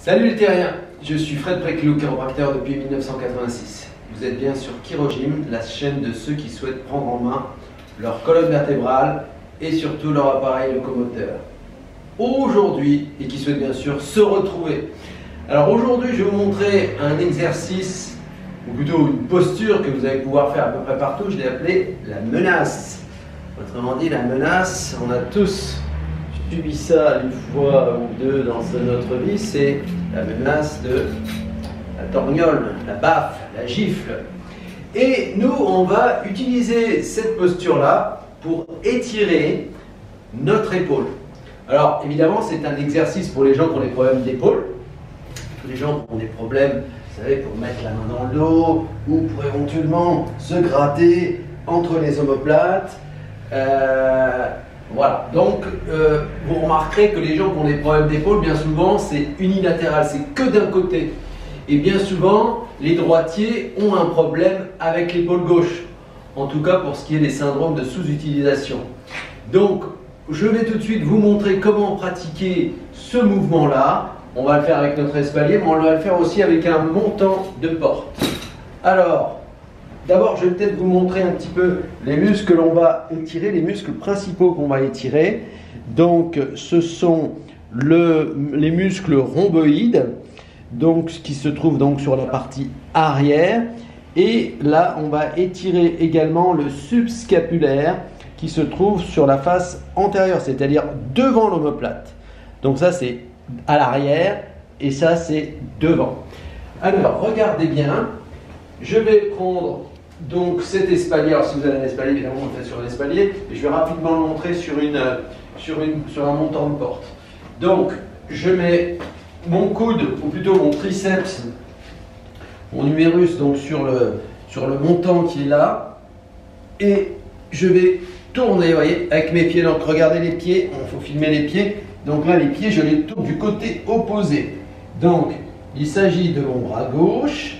Salut les terriens, je suis Fred Préclou, chiropracteur depuis 1986. Vous êtes bien sur Chirogym, la chaîne de ceux qui souhaitent prendre en main leur colonne vertébrale et surtout leur appareil locomoteur. Aujourd'hui, et qui souhaitent bien sûr se retrouver. Alors aujourd'hui, je vais vous montrer un exercice, ou plutôt une posture que vous allez pouvoir faire à peu près partout. Je l'ai appelé la menace. Autrement dit, la menace, on a tous subi ça une fois ou deux dans notre vie, c'est la menace de la torgnole, la baffe, la gifle. Et nous, on va utiliser cette posture-là pour étirer notre épaule. Alors, évidemment, c'est un exercice pour les gens qui ont des problèmes d'épaule, tous les gens qui ont des problèmes, vous savez, pour mettre la main dans le dos, ou pour éventuellement se gratter entre les omoplates. Voilà, donc vous remarquerez que les gens qui ont des problèmes d'épaule, bien souvent, c'est unilatéral, c'est que d'un côté. Et bien souvent, les droitiers ont un problème avec l'épaule gauche, en tout cas pour ce qui est des syndromes de sous-utilisation. Donc, je vais tout de suite vous montrer comment pratiquer ce mouvement-là. On va le faire avec notre espalier, mais on va le faire aussi avec un montant de porte. Alors, d'abord, je vais peut-être vous montrer un petit peu les muscles que l'on va étirer, les muscles principaux qu'on va étirer. Donc, ce sont les muscles rhomboïdes, donc, qui se trouvent donc sur la partie arrière. Et là, on va étirer également le subscapulaire qui se trouve sur la face antérieure, c'est-à-dire devant l'omoplate. Donc ça, c'est à l'arrière et ça, c'est devant. Alors, regardez bien. Je vais prendre donc cet espalier. Alors, si vous avez un espalier, évidemment, on le fait sur un espalier. Et je vais rapidement le montrer sur un montant de porte. Donc, je mets mon coude, ou plutôt mon triceps, mon humérus, donc sur le montant qui est là. Et je vais tourner, vous voyez, avec mes pieds. Donc, regardez les pieds. Il faut filmer les pieds. Donc là, les pieds, je les tourne du côté opposé. Donc, il s'agit de mon bras gauche.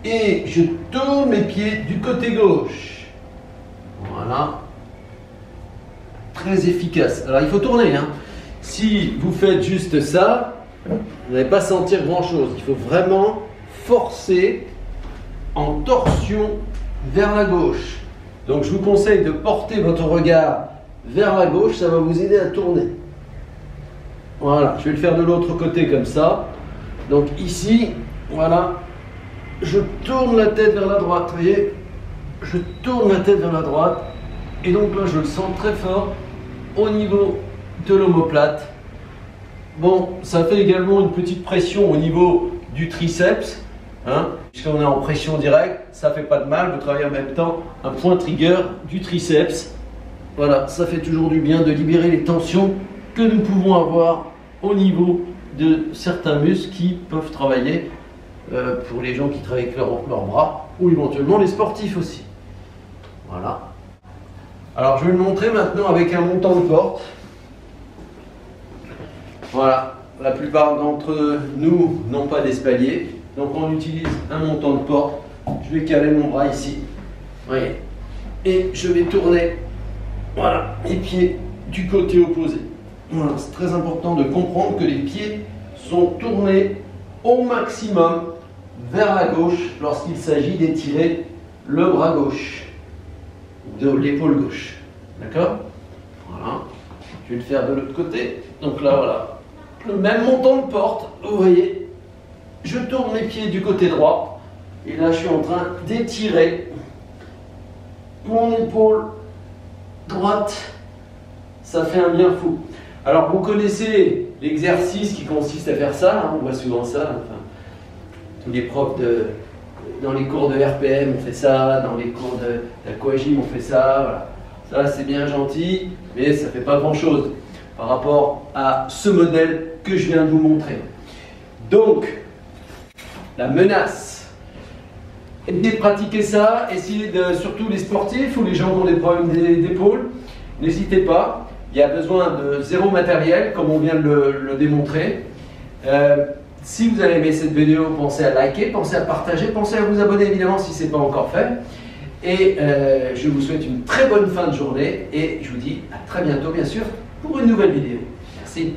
Et je tourne mes pieds du côté gauche. Voilà. Très efficace. Alors, il faut tourner, hein. Si vous faites juste ça, vous n'allez pas sentir grand-chose. Il faut vraiment forcer en torsion vers la gauche. Donc, je vous conseille de porter votre regard vers la gauche. Ça va vous aider à tourner. Voilà. Je vais le faire de l'autre côté comme ça. Donc, ici, voilà. Je tourne la tête vers la droite, vous voyez, je tourne la tête vers la droite et donc là je le sens très fort au niveau de l'omoplate. Bon, ça fait également une petite pression au niveau du triceps, hein, puisqu'on est en pression directe, ça fait pas de mal, vous travaillez en même temps un point trigger du triceps. Voilà, ça fait toujours du bien de libérer les tensions que nous pouvons avoir au niveau de certains muscles qui peuvent travailler pour les gens qui travaillent avec leurs bras ou éventuellement les sportifs aussi. Voilà. Alors je vais le montrer maintenant avec un montant de porte. Voilà. La plupart d'entre nous n'ont pas d'espalier. Donc on utilise un montant de porte. Je vais caler mon bras ici. Vous voyez. Et je vais tourner, voilà, les pieds du côté opposé. Voilà. C'est très important de comprendre que les pieds sont tournés au maximum vers la gauche lorsqu'il s'agit d'étirer le bras gauche, de l'épaule gauche. D'accord? Voilà. Je vais le faire de l'autre côté. Donc là, voilà. Le même montant de porte, vous voyez. Je tourne mes pieds du côté droit. Et là, je suis en train d'étirer mon épaule droite. Ça fait un bien fou. Alors, vous connaissez l'exercice qui consiste à faire ça. Hein, on voit souvent ça. Enfin, tous les profs dans les cours de RPM, on fait ça. Dans les cours d'aquagym, on fait ça. Voilà. Ça, c'est bien gentil, mais ça ne fait pas grand-chose par rapport à ce modèle que je viens de vous montrer. Donc, la menace. Essayez de pratiquer ça. Essayez surtout les sportifs ou les gens qui ont des problèmes d'épaule. N'hésitez pas. Il y a besoin de zéro matériel, comme on vient de le démontrer. Si vous avez aimé cette vidéo, pensez à liker, pensez à partager, pensez à vous abonner évidemment si ce n'est pas encore fait. Et je vous souhaite une très bonne fin de journée et je vous dis à très bientôt bien sûr pour une nouvelle vidéo. Merci.